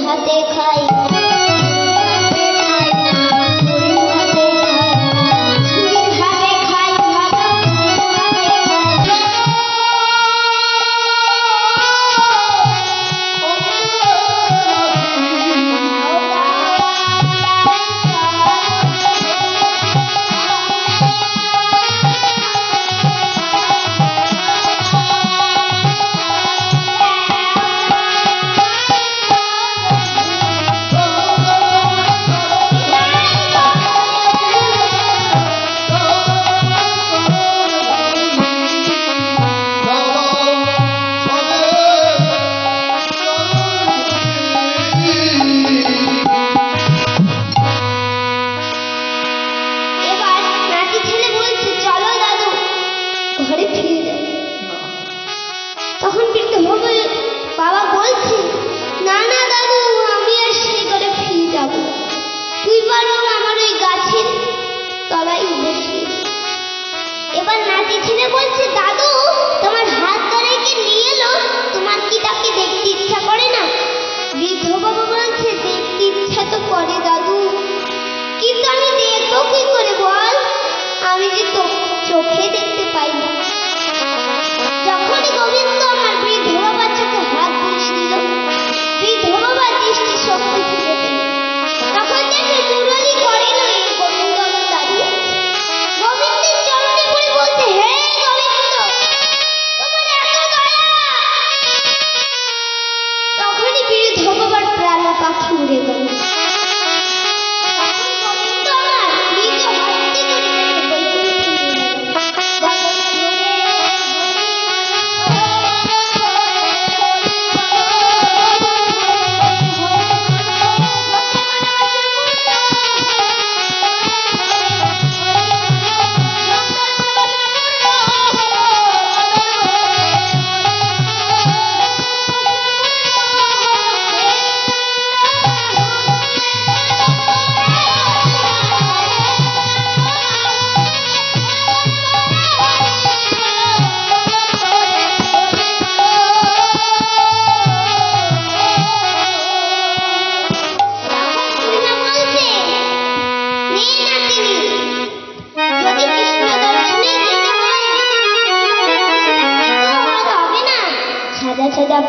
হাতে খাই তখন বৃদ্ধ বাবা বলছে না না দাদু আমি আর সে করে ফিরে যাব তুই বরং আমার ওই গাছের তলায় বসে এবার নাতি ছেলে বলছে দাদু তোমার হাত ধরে কে নিয়ে এলো তোমার কি তাকে দেখতে ইচ্ছা করে না বৃদ্ধ বাবা বলছে দেখতে ইচ্ছা তো করে দাদু কিন্তু আমি দেখবো কি করে বল আমি যে তো চোখে দেখতে পাই না যখনই গোবিন্দ আমার বৃদ্ধ বাবার চোখে হাত বুলিয়ে দিল বৃদ্ধ বাবা দৃষ্টি শক্তি ফিরে পেল তখন দেখে মুরলি করে নয় গোবিন্দ আমার দাঁড়িয়ে গোবিন্দের চরণে পড়ে বলতে হে গোবিন্দ তোমার এত দয়া তখনই বৃদ্ধ বাবার প্রাণ পাখি উড়ে গেল সাজা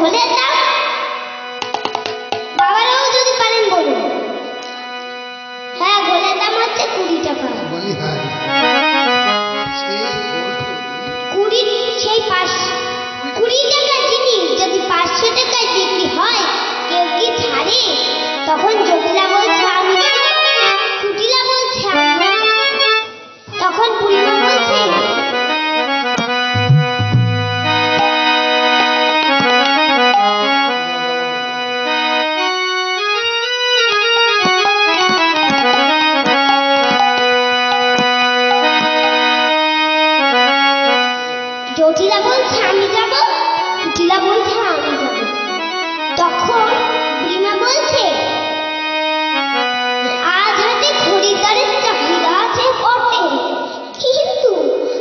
ঘোলের দাম? বাবারাও যদি পারেন বলুন। হ্যাঁ, ঘোলের দাম হচ্ছে 20 টাকা। বলি হ্যাঁ, সেই গোল 20, সেই 20 টাকার জিনিস যদি 500 টাকায় বিক্রি হয়, কেউ কি ছাড়ে? তখন জটিলা বলছে আমি, কুটিলা বলছে আমি। তখন বুড়িমা বলছে জটিলা বলছে আমি যাব, কুটিলা বলছে আমি যাব। তখন বুড়িমা বলছে আজ হাতে খরিদ্দারের চাহিদা আছে বটে, কিন্তু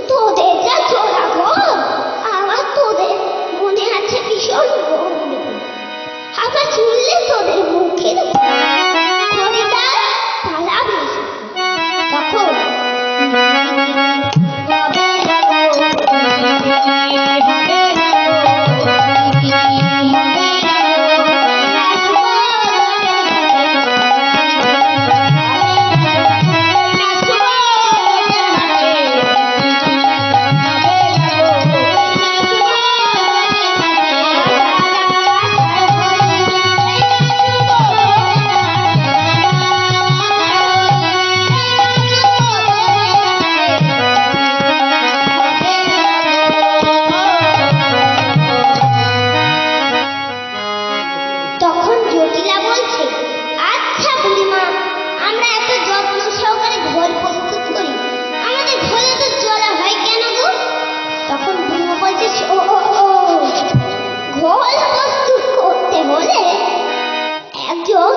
তোদের যা চোরা ঘর, আবার তোদের মনে আছে ভীষণ গরম, আবার শুনলে তোদের মুখের খরিদ্দার পালাবে। তখন তখন জটিলা বলছে আচ্ছা বুড়িমা, আমরা এত যত্ন সহকারে ঘোল প্রস্তুত করি, আমাদের ঘোলে তো জ্বলা হয় কেন গো? তখন বুড়িমা বলছে ও ও ও, ঘোল প্রস্তুত করতে হলে একজন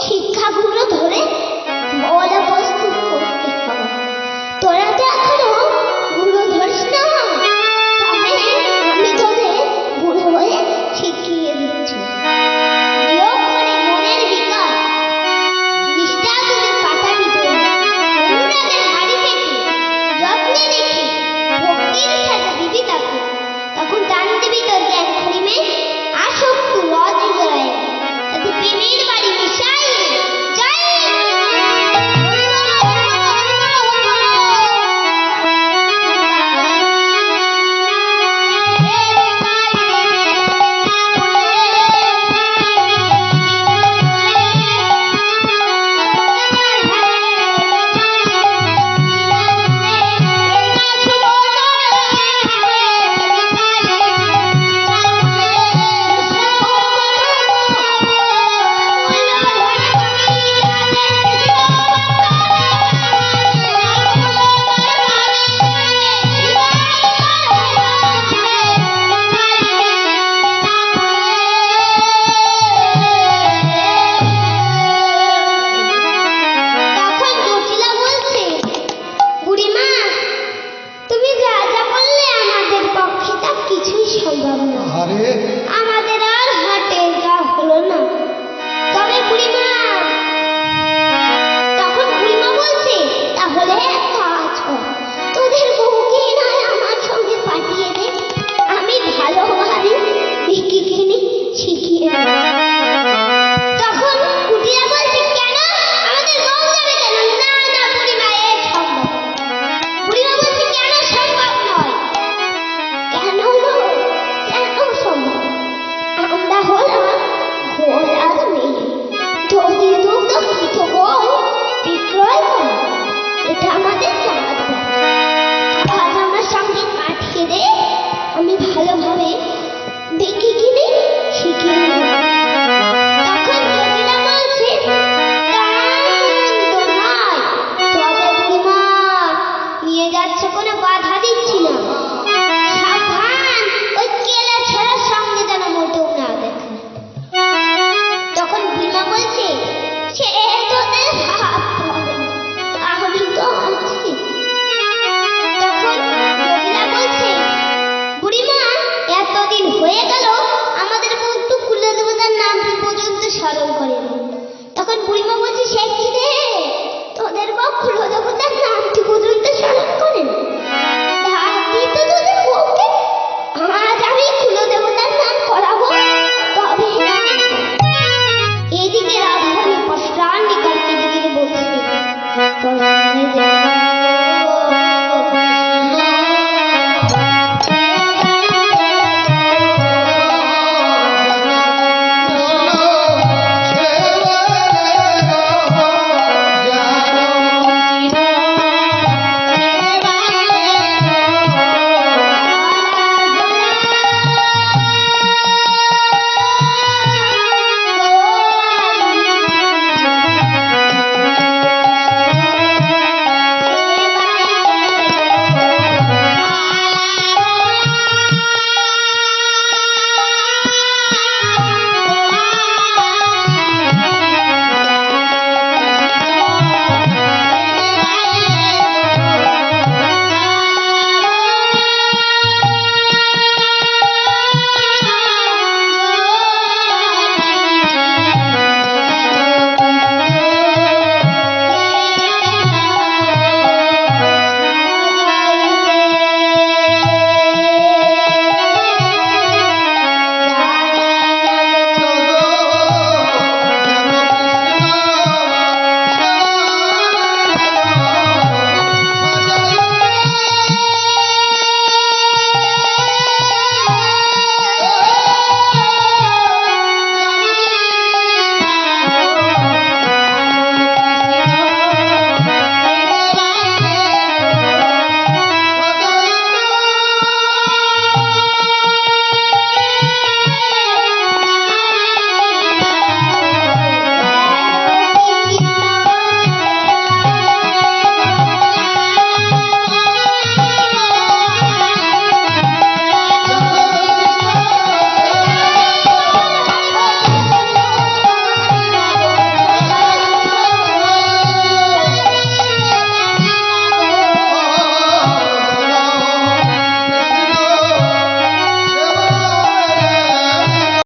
শিক্ষাগুরু ধরে ঘোল প্রস্তুত করতে হবে। তোরা তো এখনো গুরু ধরিস না, তবে আমি তোদের গুরু হয়ে শিখিয়ে দিচ্ছি। যোগ করে মনের বিকাশ, নিষ্ঠা করে পাতা ভিতরে, অনুরাগের হাড়ি থেকে যত্নে রেখে ভক্তির সাথে দিবি তাকে, তখন টান দিবি তোর জ্ঞান খড়িমে আসক্ত রজ জড়ায়, তাতে প্রেমের বাড়ি মিশাই জয়। তখন জটিলা বলছে বুড়িমা, তুমি যা যা বললে আমাদের পক্ষে তা কিছুই সম্ভব না। আরে